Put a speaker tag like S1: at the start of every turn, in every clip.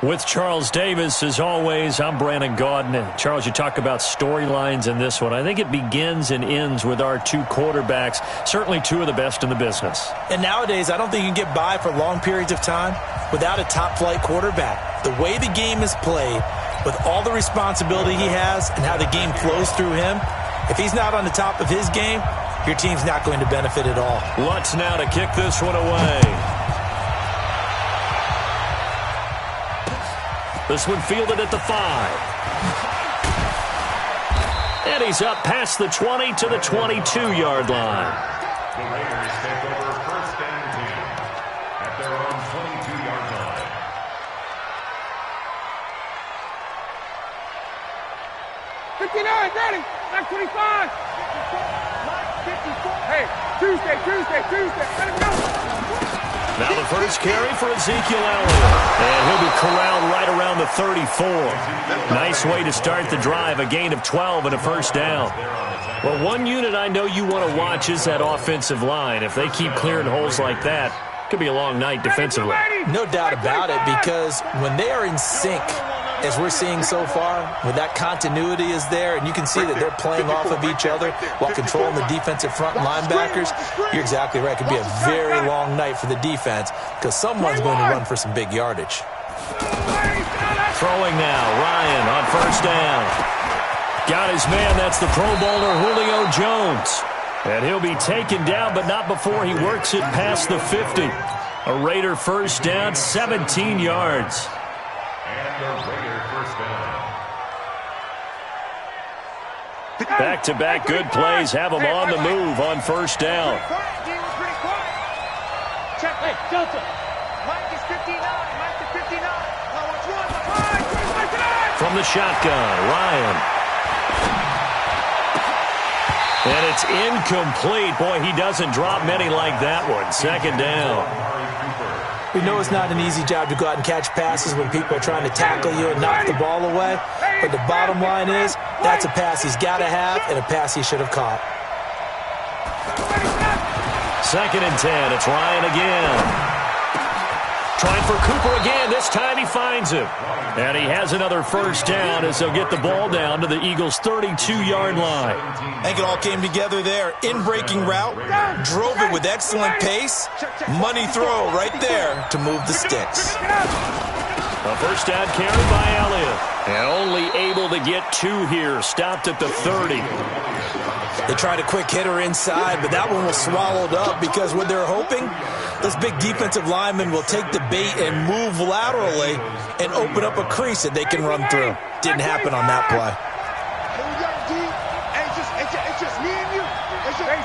S1: With Charles Davis, as always, I'm Brandon Gaudin. Charles, you talk about storylines in this one. I think it begins and ends with our two quarterbacks, certainly two of the best in the business.
S2: And nowadays, I don't think you can get by for long periods of time without a top-flight quarterback. The way the game is played, with all the responsibility he has and how the game flows through him, if he's not on the top of his game, your team's not going to benefit at all.
S1: Lutz now to kick this one away. This one fielded at the 5. And he's up past the 20 to the 22-yard line.
S3: The Raiders take over first and 10 at their own 22-yard line.
S4: Ready, back 25. Hey, Tuesday, let him go.
S1: Now the first carry for Ezekiel Elliott. And he'll be corralled right around the 34. Nice way to start the drive, a gain of 12 and a first down. Well, one unit I know you want to watch is that offensive line. If they keep clearing holes like that, it could be a long night defensively.
S2: No doubt about it, because when they are in sync, as we're seeing so far, when that continuity is there, and you can see that they're playing off of each other while controlling the defensive front linebackers, you're exactly right. It could be a very long night for the defense because someone's going to run for some big yardage.
S1: Throwing now, Ryan on first down. Got his man, that's the Pro Bowler Julio Jones. And he'll be taken down, but not before he works it past the 50. A Raider first down, 17 yards.
S3: And the Raider first down.
S1: Back-to-back good plays have him on the move on first down.
S4: Check, hey, Delta. Mike is 59.
S1: From the shotgun, Ryan. And it's incomplete. Boy, he doesn't drop many like that one. Second down.
S2: We know it's not an easy job to go out and catch passes when people are trying to tackle you and knock the ball away. But the bottom line is, that's a pass he's got to have and a pass he should have caught.
S1: Second and 10. It's Ryan again. Trying for Cooper again. This time he finds him. And he has another first down as they'll get the ball down to the Eagles' 32-yard line.
S2: I think it all came together there. In-breaking route, drove it with excellent pace. Money throw right there to move the sticks.
S1: A first down carry by Elliott. And only able to get two here. Stopped at the 30.
S2: They tried a quick hitter inside, but that one was swallowed up because what they're hoping, this big defensive lineman will take the bait and move laterally and open up a crease that they can run through. Didn't happen on that play.
S4: It's just me and you. It's just me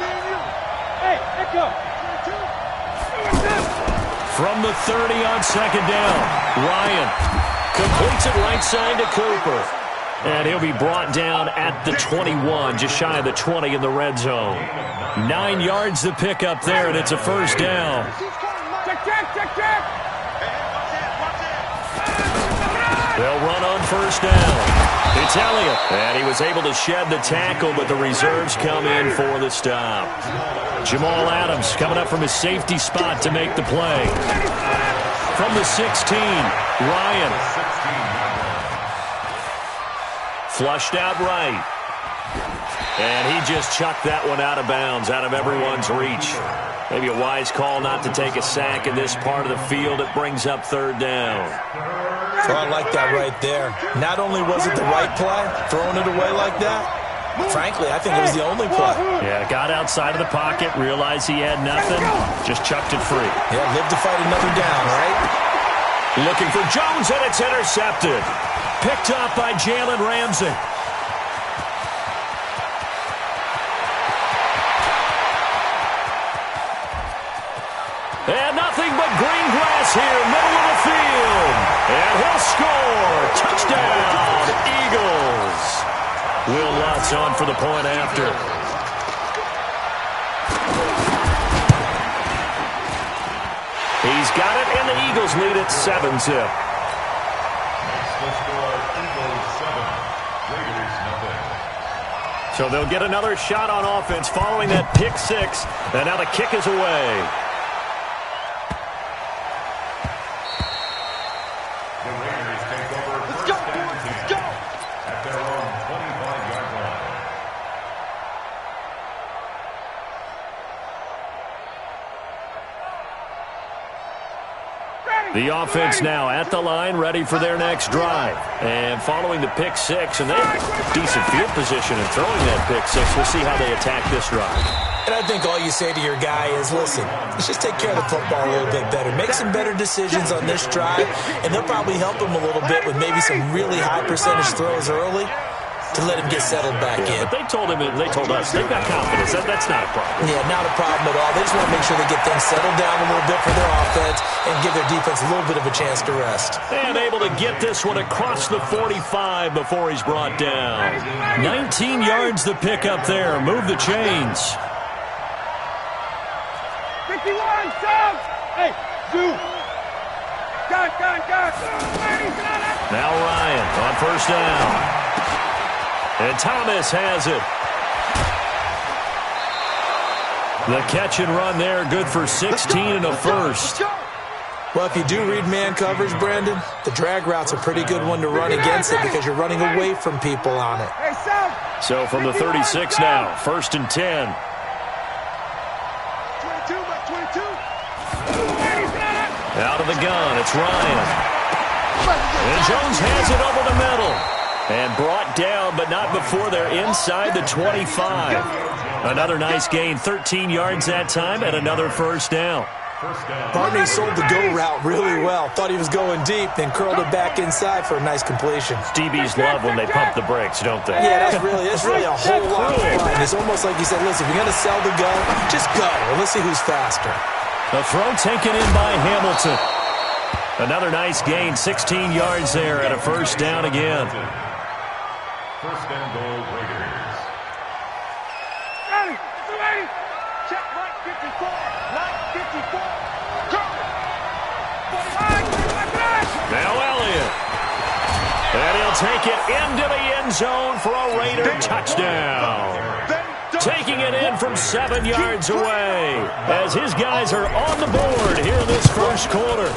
S4: and you. Hey, let go.
S1: From the 30 on second down, Ryan completes it right side to Cooper. And he'll be brought down at the 21, just shy of the 20 in the red zone. 9 yards to pick up there, and it's a first down.
S4: Check.
S1: They'll run on first down. It's Elliott. And he was able to shed the tackle, but the reserves come in for the stop. Jamal Adams coming up from his safety spot to make the play. From the 16, Ryan. Flushed out right. And he just chucked that one out of bounds, out of everyone's reach. Maybe a wise call not to take a sack in this part of the field. It brings up third down.
S2: So I like that right there. Not only was it the right play, throwing it away like that, frankly, I think it was the only play.
S1: Yeah, got outside of the pocket, realized he had nothing, just chucked it free.
S2: Yeah, live to fight another down, right?
S1: Looking for Jones, and it's intercepted. Picked up by Jalen Ramsey. And nothing but green grass here, middle of the field. And he'll score. Touchdown, Eagles. Will Lutz on for the point after. He's got it, and the Eagles lead at 7-zip. So they'll get another shot on offense following that pick six. And now the kick is away.
S3: The Raiders take over
S4: Let's
S3: first
S4: go,
S3: and
S4: boys.
S3: 10
S4: Let's go.
S3: at their own 25-yard line.
S1: The offense now at the line, ready for their next drive. And following the pick six, and they have decent field position in throwing that pick six. We'll see how they attack this drive.
S2: And I think all you say to your guy is, listen, let's just take care of the football a little bit better. Make some better decisions on this drive, and they'll probably help him a little bit with maybe some really high percentage throws early to let him get settled back in.
S1: But they told us, they've got confidence. That's not a problem.
S2: Yeah, not a problem at all. They just want to make sure they get things settled down a little bit for their offense and give their defense a little bit of a chance to rest.
S1: And able to get this one across the 45 before he's brought down. 19 yards the pick up there. Move the chains.
S4: 51, Sam! Hey, Zoo! Gun!
S1: Now Ryan on first down. And Thomas has it. The catch and run there, good for 16 and a first.
S2: Well, if you do read man coverage, Brandon, the drag route's a pretty good one to run against it because you're running away from people on it.
S4: Hey, Sam!
S1: So from the 36 now, first and 10.
S4: 22.
S1: Out of the gun, it's Ryan. And Jones has it over the middle. And brought down, but not before they're inside the 25. Another nice gain, 13 yards that time, and another first down.
S2: Barney sold the go route really well. Thought he was going deep, then curled it back inside for a nice completion.
S1: DBs love when they pump the brakes, don't they?
S2: Yeah, that's really a whole lot of fun. It's almost like you said, listen, if you're going to sell the go, just go. And let's see who's faster.
S1: The throw taken in by Hamilton. Another nice gain, 16 yards there, and a first down again.
S3: First and goal, Raiders.
S4: Ready! Check right 54. Right 54. Go!
S1: Now Elliott. And he'll take it into the end zone for a Raider touchdown. Taking it in from 7 yards away as his guys are on the board here in this first quarter.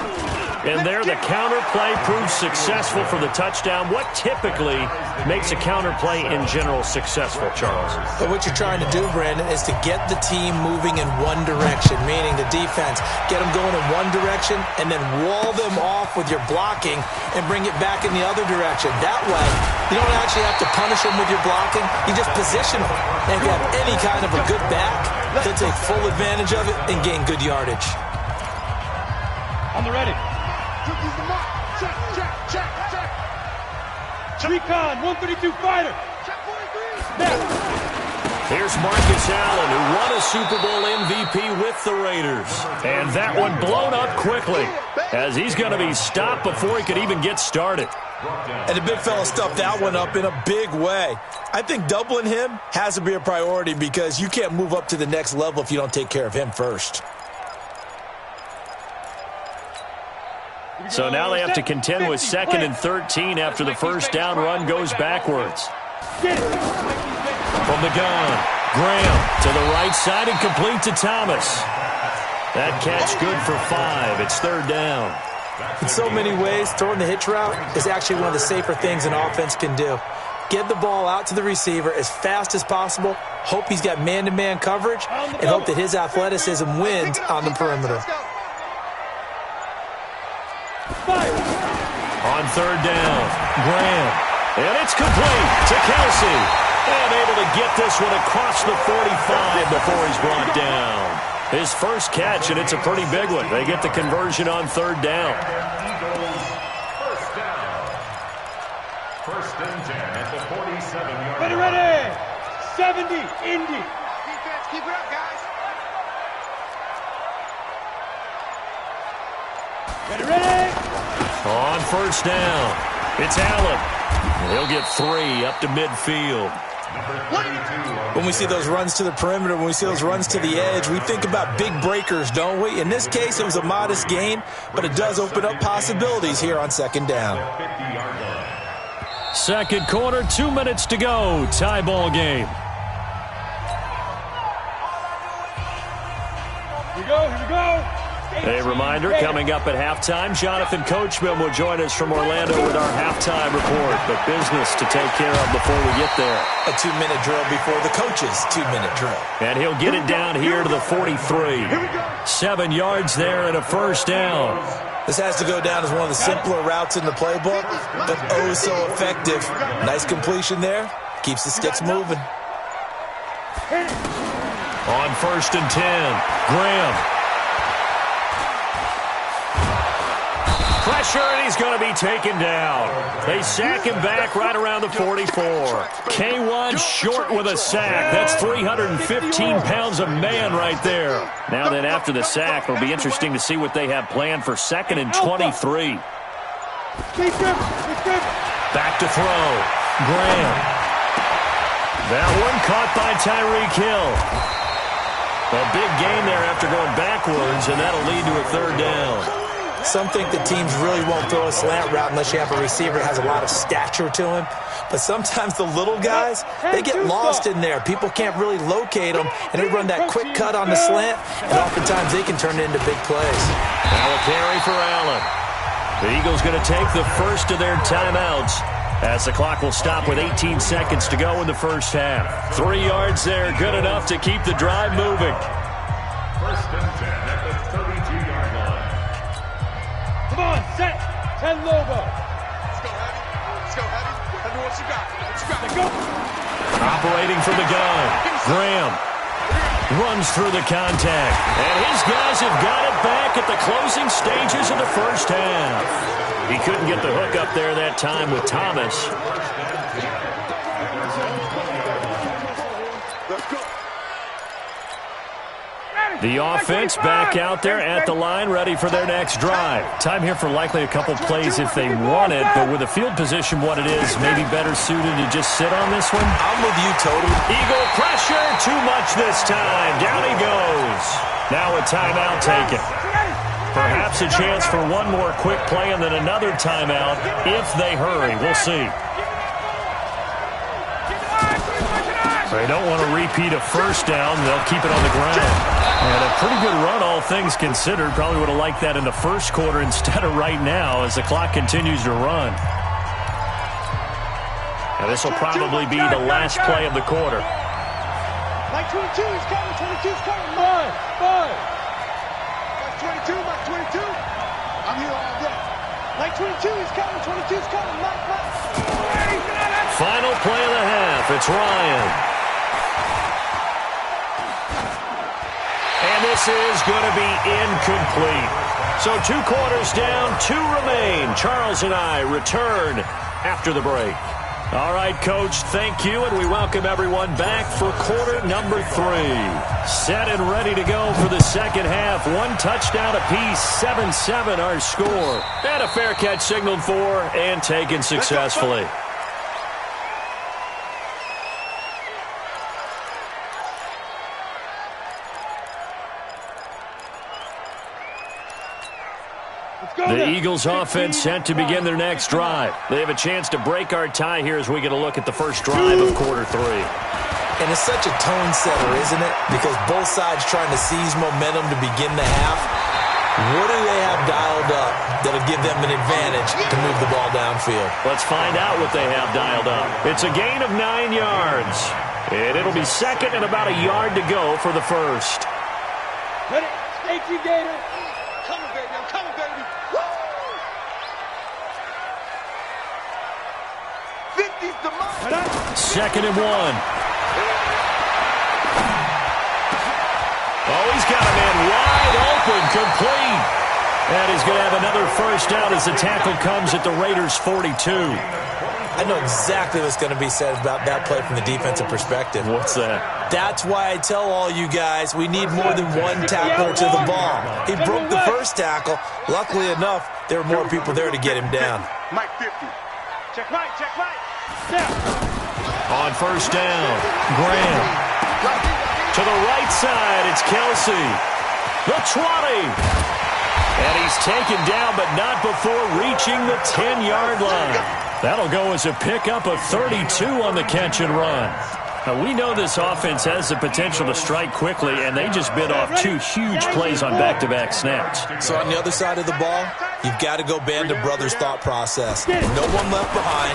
S1: And there the counter play proves successful for the touchdown. What typically makes a counter play in general successful, Charles?
S2: But what you're trying to do, Brandon, is to get the team moving in one direction, meaning the defense. Get them going in one direction and then wall them off with your blocking and bring it back in the other direction. That way, you don't actually have to punish them with your blocking. You just position them. And if you have any kind of a good back, they'll take full advantage of it and gain good yardage.
S4: On the ready. Check. Recon, 132 fighter. Check 43.
S1: Here's Marcus Allen, who won a Super Bowl MVP with the Raiders. And that one blown up quickly as he's going to be stopped before he could even get started.
S2: And the big fella stuffed that one up in a big way. I think doubling him has to be a priority because you can't move up to the next level if you don't take care of him first.
S1: So now they have to contend with 2nd and 13 after the first down run goes backwards. From the gun, Graham to the right side and complete to Thomas. That catch good for 5. It's 3rd down.
S2: In so many ways, throwing the hitch route is actually one of the safer things an offense can do. Get the ball out to the receiver as fast as possible, hope he's got man-to-man coverage, and hope that his athleticism wins on the perimeter.
S1: On 3rd down, Graham. And it's complete to Kelsey. And able to get this one across the 45 before he's brought down. His first catch, and it's a pretty big one. They get the conversion on 3rd down.
S3: First down. First and 10 at the 47-yard line.
S4: Ready. 70, Indy. Defense, keep it up, guys. Ready.
S1: On first down, it's Allen. And he'll get 3 up to midfield.
S2: When we see those runs to the perimeter, when we see those runs to the edge, we think about big breakers, don't we? In this case, it was a modest gain, but it does open up possibilities here on 2nd down.
S3: 50-yard line.
S1: Second quarter, 2 minutes to go. Tie ball game.
S4: Here we go.
S1: A reminder, coming up at halftime, Jonathan Coachman will join us from Orlando with our halftime report. But business to take care of before we get there.
S2: A 2-minute drill before the coach's 2-minute drill.
S1: And he'll get it down here to the 43. 7 yards there and a first down.
S2: This has to go down as one of the simpler routes in the playbook, but oh so effective. Nice completion there. Keeps the sticks moving.
S1: On 1st and 10, Graham. Pressure, and he's going to be taken down. They sack him back right around the 44. K1 short with a sack. That's 315 pounds of man right there. Now then, after the sack, it'll be interesting to see what they have planned for 2nd and 23. Back to throw. Graham. That one caught by Tyreek Hill. A big gain there after going backwards, and that'll lead to a 3rd down.
S2: Some think the teams really won't throw a slant route unless you have a receiver that has a lot of stature to him. But sometimes the little guys, they get lost in there. People can't really locate them, and they run that quick cut on the slant, and oftentimes they can turn it into big plays.
S1: Now a carry for Allen. The Eagles going to take the first of their timeouts as the clock will stop with 18 seconds to go in the first half. 3 yards there, good enough to keep the drive moving.
S3: 1st and 10 at the 32-yard line.
S4: Come on, set. 10 Lobo.
S5: Let's go, Heavy. Let's go, Heavy. Heavy, what you got? What you got?
S4: Let's go.
S1: Operating from the gun. Graham runs through the contact. And his guys have got it back at the closing stages of the first half. He couldn't get the hook up there that time with Thomas. The offense back out there at the line, ready for their next drive. Time here for likely a couple plays if they want it, but with the field position what it is, maybe better suited to just sit on this one.
S2: I'm with you totally.
S1: Eagle pressure, too much this time. Down he goes. Now a timeout taken. Perhaps a chance for one more quick play and then another timeout if they hurry. We'll see. They don't want to repeat a first down. They'll keep it on the ground. And a pretty good run, all things considered. Probably would have liked that in the first quarter instead of right now as the clock continues to run. And this will probably be the last play of the quarter.
S4: Mike 22 is coming. 22 is coming. Mike. Mike 22. Mike 22. I'm here all day. Mike 22 is coming. 22 is coming. Mike.
S1: Final play of the half. It's Ryan. And this is going to be incomplete. So 2 quarters down, 2 remain. Charles and I return after the break. All right, Coach, thank you, and we welcome everyone back for quarter number 3. Set and ready to go for the second half. 1 touchdown apiece, 7-7 our score. And a fair catch signaled for and taken successfully. The Eagles offense set to begin their next drive. They have a chance to break our tie here as we get a look at the first drive of quarter 3.
S2: And it's such a tone setter, isn't it? Because both sides trying to seize momentum to begin the half. What do they have dialed up that'll give them an advantage to move the ball downfield?
S1: Let's find out what they have dialed up. It's a gain of 9 yards. And it'll be second and about a yard to go for the first.
S4: Ready? Thank you, Gator.
S5: Coming, baby. I'm coming, baby. Woo! 50's the mark.
S1: Second and 1. Oh, he's got a man wide open, complete. And he's going to have another first down as the tackle comes at the Raiders' 42.
S2: I know exactly what's going to be said about that play from the defensive perspective.
S1: What's that?
S2: That's why I tell all you guys we need more than one tackler to the ball. He broke the first tackle. Luckily enough, there were more people there to get him down.
S5: Mike 50.
S4: Check right. Step.
S1: On first down, Graham. To the right side, it's Kelsey. The 20. And he's taken down, but not before reaching the 10-yard line. That'll go as a pickup of 32 on the catch and run. Now, we know this offense has the potential to strike quickly, and they just bit off 2 huge plays on back-to-back snaps.
S2: So on the other side of the ball, you've got to go Band of Brothers thought process. No one left behind,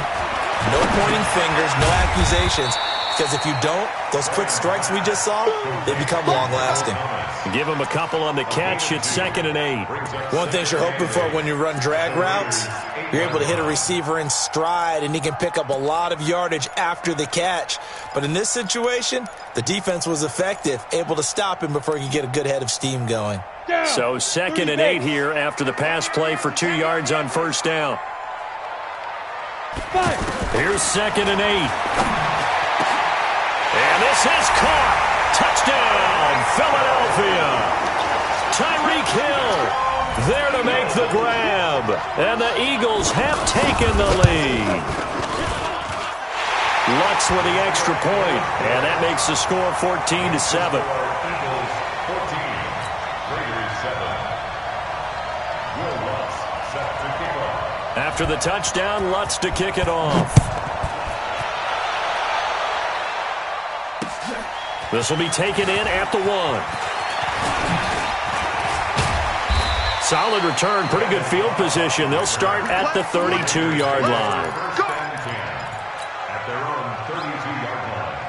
S2: no pointing fingers, no accusations. Because if you don't, those quick strikes we just saw, they become long-lasting.
S1: Give him a couple on the catch. It's 2nd and 8.
S2: One thing you're hoping for when you run drag routes, you're able to hit a receiver in stride, and he can pick up a lot of yardage after the catch. But in this situation, the defense was effective, able to stop him before he could get a good head of steam going.
S1: So 2nd and 8 here after the pass play for 2 yards on first down. Here's 2nd and 8. And this is caught. Touchdown, Philadelphia. Tyreek Hill there to make the grab. And the Eagles have taken the lead. Lutz with the extra point. And that makes the score 14-7. After the touchdown, Lutz to kick it off. This will be taken in at the 1. Solid return, pretty good field position. They'll start at the 32-yard line.
S3: At their own 32-yard line.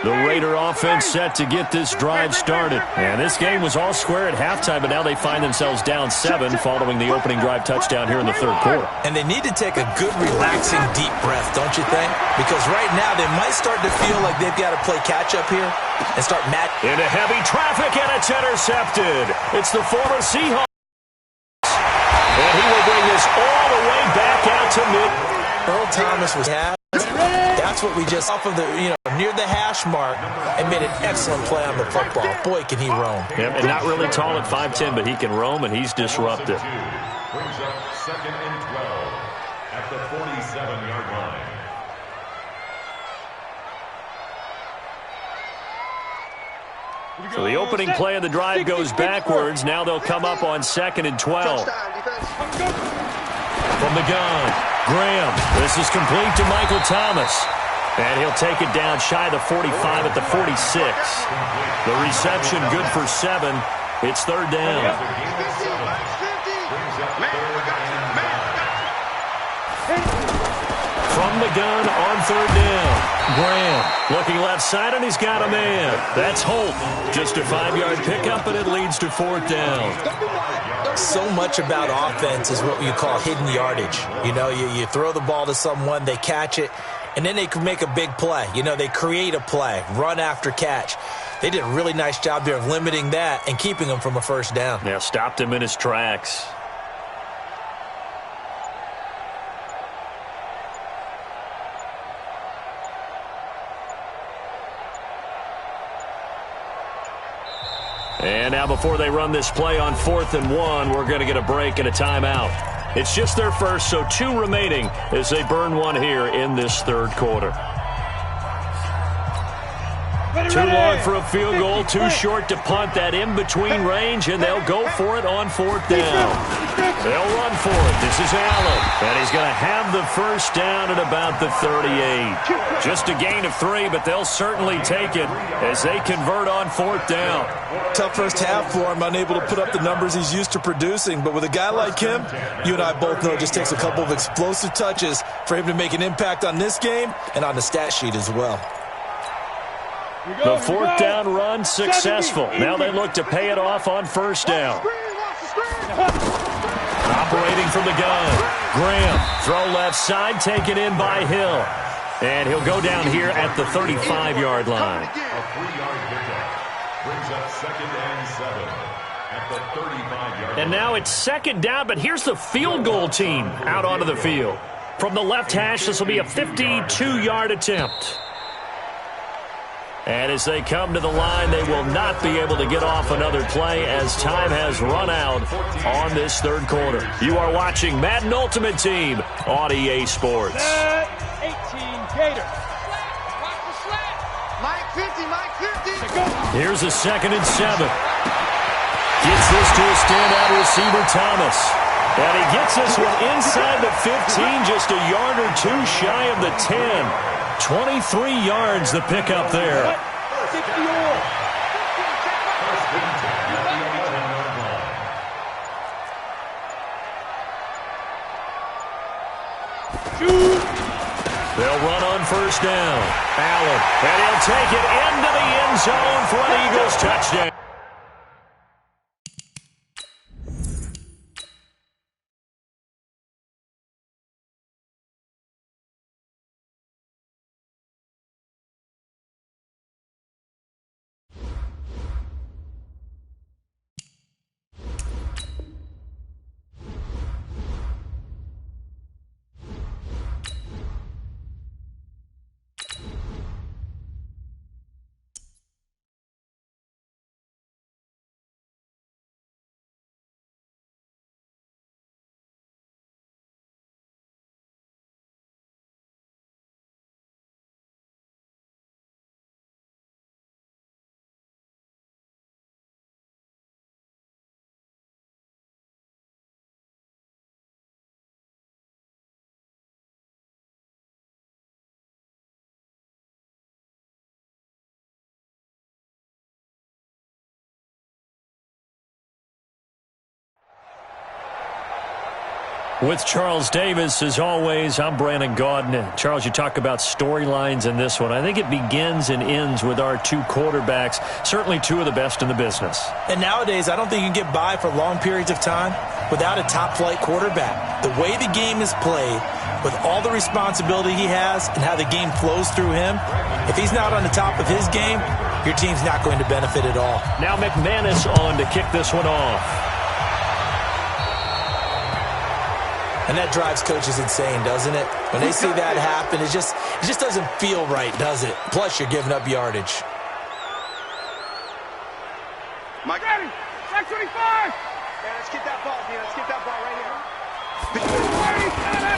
S1: The Raider offense set to get this drive started. And this game was all square at halftime, but now they find themselves down 7 following the opening drive touchdown here in the 3rd quarter.
S2: And they need to take a good, relaxing, deep breath, don't you think? Because right now they might start to feel like they've got to play catch-up here and start
S1: into heavy traffic, and it's intercepted. It's the former Seahawks. And he will bring this all the way back out to mid.
S2: Earl Thomas was that's what we just off of the near the hash mark and made an excellent play on the football. Boy, can he roam.
S1: Yeah, and not really tall at 5'10", but he can roam, and he's disruptive.
S3: Brings up 2nd and 12 at the 47-yard line.
S1: So the opening play of the drive goes backwards. Now they'll come up on 2nd and 12. From the gun, Graham. This is complete to Michael Thomas. And he'll take it down shy of the 45 at the 46. The reception good for 7. It's 3rd down. From the gun on 3rd down. Graham looking left side, and he's got a man. That's Holt. Just a 5-yard pickup, and it leads to 4th down.
S2: So much about offense is what you call hidden yardage. You throw the ball to someone, they catch it, and then they can make a big play. They create a play, run after catch. They did a really nice job there of limiting that and keeping him from a first down.
S1: Yeah, stopped him in his tracks. And now before they run this play on 4th and 1, we're going to get a break and a timeout. It's just their first, so 2 remaining as they burn one here in this 3rd quarter. Too long for a field goal, too short to punt. That in-between range, and they'll go for it on 4th down. They'll run for it. This is Allen, and he's going to have the first down at about the 38. Just a gain of 3, but they'll certainly take it as they convert on 4th down.
S2: Tough first half for him, unable to put up the numbers he's used to producing. But with a guy like him, you and I both know it just takes a couple of explosive touches for him to make an impact on this game and on the stat sheet as well.
S1: The 4th down run successful. Now they look to pay it off on 1st down. Operating from the gun. Graham, throw left side, taken in by Hill. And he'll go down here at the 35-yard line.
S3: A 3-yard pickup brings up 2nd and 7 at the 35-yard line.
S1: And now it's 2nd down, but here's the field goal team out onto the field. From the left hash, this will be a 52-yard attempt. And as they come to the line, they will not be able to get off another play as time has run out on this 3rd quarter. You are watching Madden Ultimate Team on EA Sports.
S4: 18 Gators.
S5: Mike 50, Mike 50.
S1: Here's a 2nd and 7. Gets this to a standout receiver, Thomas. And he gets this one inside the 15, just a yard or two shy of the 10. 23 yards the pickup there. They'll run on first down. Allen, and he'll take it into the end zone for an Eagles touchdown. With Charles Davis, as always, I'm Brandon Gaudin. Charles, you talk about storylines in this one. I think it begins and ends with our two quarterbacks, certainly two of the best in the business.
S2: And nowadays, I don't think you can get by for long periods of time without a top-flight quarterback. The way the game is played, with all the responsibility he has and how the game flows through him, if he's not on the top of his game, your team's not going to benefit at all.
S1: Now McManus on to kick this one off.
S2: And that drives coaches insane, doesn't it? When they see that happen, it just doesn't feel right, does it? Plus, you're giving up yardage.
S4: Mike. Ready. Back 25. Yeah, let's get that ball, man. Let's get that ball right here.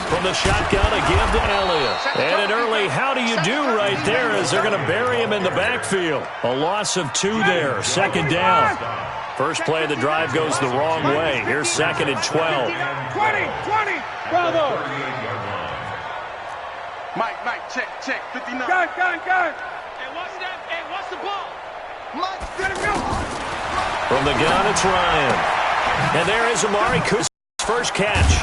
S1: From the shotgun, a give to Elliott. And an early how do you do right there as they're going to bury him in the backfield. A loss of 2 there. Second down. First play of the drive goes the wrong way. Here's second and 12.
S4: 20. Bravo.
S5: Mike, check. 59.
S4: Gun.
S5: Hey, what's the ball? Mike,
S4: Let him go.
S1: From the gun, it's Ryan. And there is Amari Cooper's first catch.